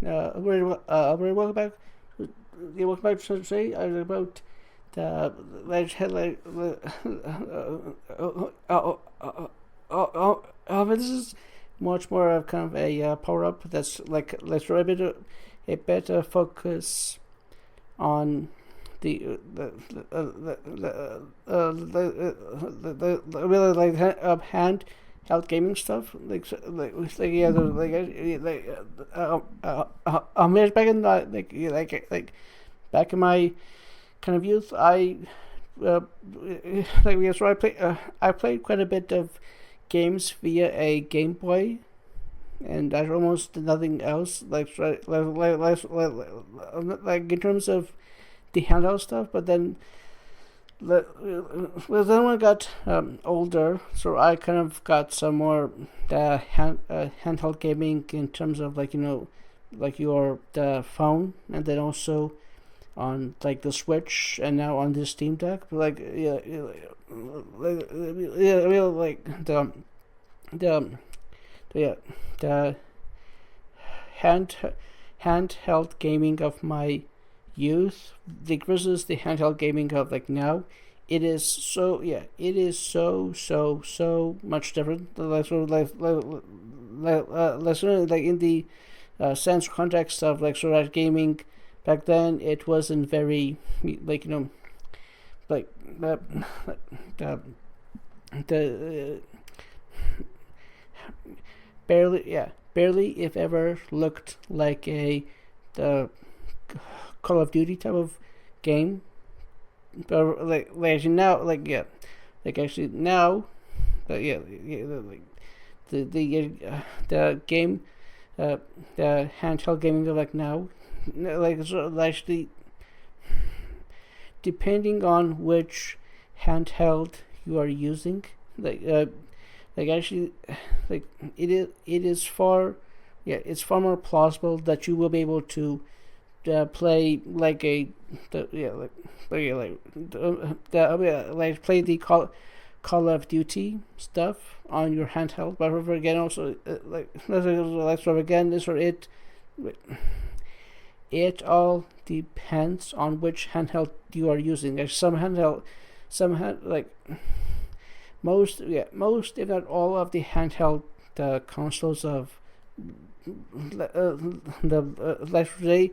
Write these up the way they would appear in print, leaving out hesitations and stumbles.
welcome back. Welcome back to today about the this is much more of kind of a power up that's like let's try a better focus on the really hand held gaming stuff yeah back in back in my kind of youth uh, so I played quite a bit of games via a Game Boy, and I almost did nothing else like in terms of the handheld stuff. But then when I got older, so I kind of got some more handheld gaming in terms of like your the phone, and then also on like the Switch, and now on the Steam Deck. Like like the the the hand handheld gaming of my youth versus the handheld gaming of like now. It is so it is so much different. Like in the sense context of like sort of gaming back then, it wasn't very like like the the barely if ever looked like a the Call of Duty type of game. But like actually now like actually now like the game the handheld gaming of like now, like so actually depending on which handheld you are using, like actually like it is far it's far more plausible that you will be able to play like a like play the Call of Duty stuff on your handheld. But again, also again, this or it all depends on which handheld you are using. Like like most if not all of the handheld consoles of let's say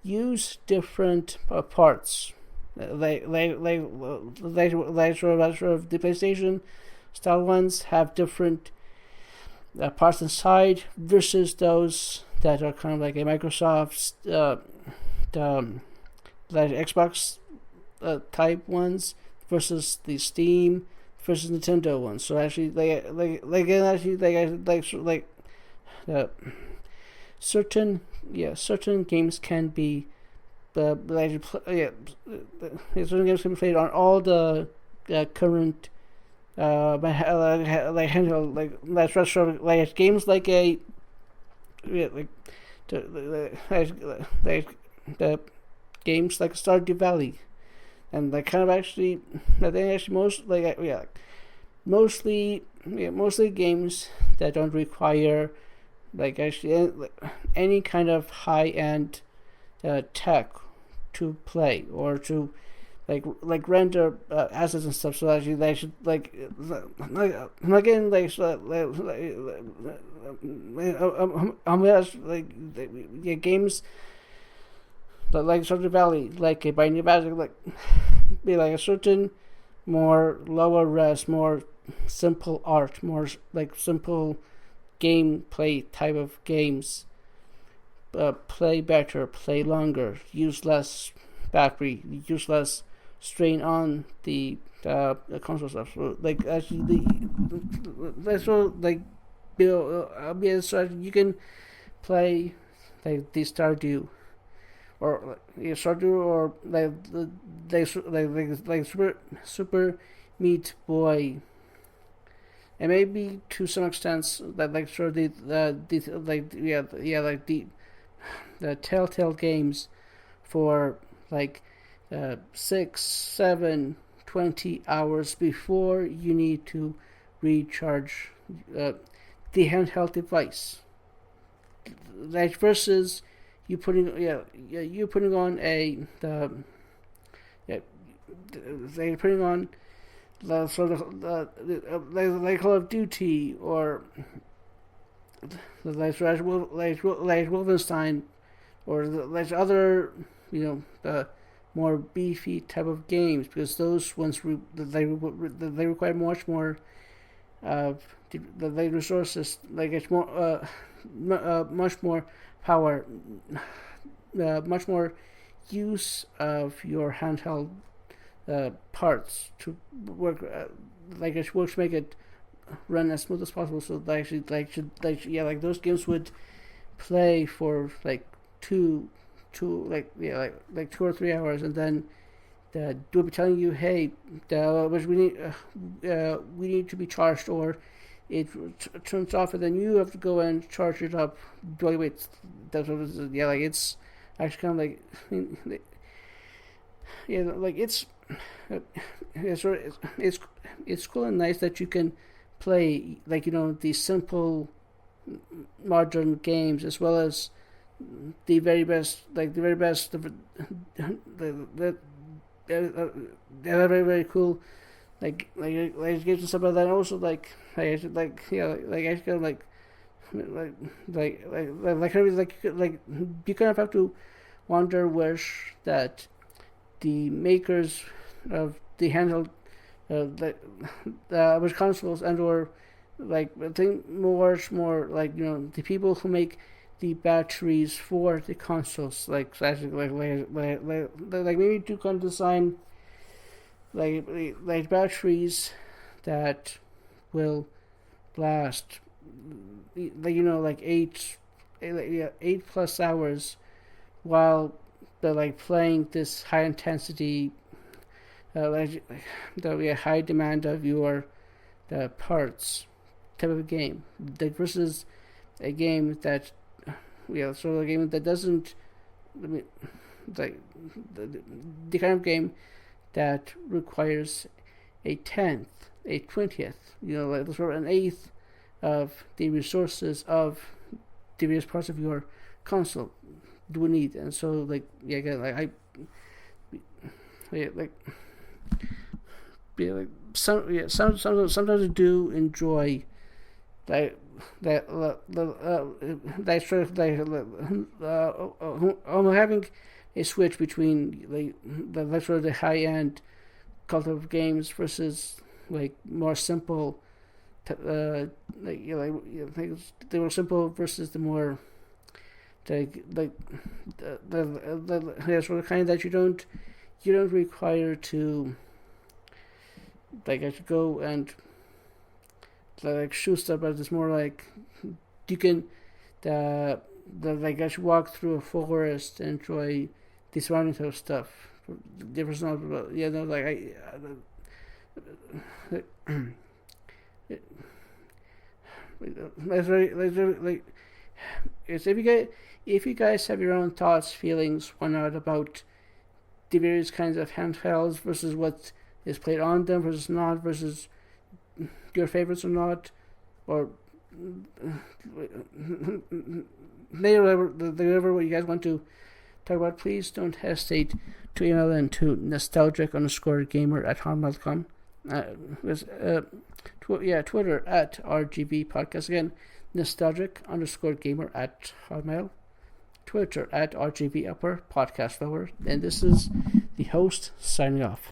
use different parts. Sort of the PlayStation style ones have different parts inside versus those that are kind of like a Microsoft like Xbox type ones versus the Steam versus Nintendo ones. So actually, certain games can be certain games can be played on all the current like handheld like games like a like the games like Stardew Valley, and like kind of actually I think actually most mostly games that don't require like actually any kind of high end tech to play or to like render assets and stuff. So actually they should again games like Stardew Valley, like a Binding of Isaac, like be like a certain more lower res, more simple art, more like simple gameplay type of games. Play better, play longer, use less battery, use less strain on the console stuff. So, like actually, that's what like so you can play like the Stardew or Stardew or like Super Meat Boy, and maybe to some extent that like sort of the like like the Telltale games for like 6, 7, 20 hours before you need to recharge the handheld device. like versus you putting you putting on they're putting on the sort of like Call of Duty or like Wolfenstein or like other more beefy type of games, because those ones they require much more the resources, like it's more much more power, much more use of your handheld parts to work like it works to make it run as smooth as possible. So they actually like those games would play for like two like 2 or 3 hours, and then they'll be telling you, hey, we need to be charged, or it turns off, and then you have to go and charge it up. Wait, like it's actually kind of like it's cool and nice that you can play like these simple modern games as well as the very best they're very very cool like games and stuff like that. And also you kind of have to wonder where that the makers of the handheld with consoles and or like I think more like the people who make the batteries for the consoles, like maybe to kind of design like batteries that will last like 8+ hours while they're like playing this high intensity there'll be a high demand of your parts type of game, like versus a game that sort of a game that doesn't like the kind of game that requires a 10th, a 20th, like sort of an eighth of the resources of the various parts of your console do need. And so sometimes I do enjoy having a switch between the high end culture of games versus like more simple they were simple versus the more the sort of kind that you don't require to go and shoot stuff, but it's more like you can actually walk through a forest and enjoy the surrounding type of stuff. Different not if you guys have your own thoughts, feelings, whatnot about the various kinds of handhelds versus what is played on them versus not, versus your favorites or not, or whatever what you guys want to talk about, please don't hesitate to email in to nostalgic_gamer@hotmail.com. Twitter @RGB podcast. Again, nostalgic_gamer@hotmail. Twitter @RGB upper podcast lower. And this is the host signing off.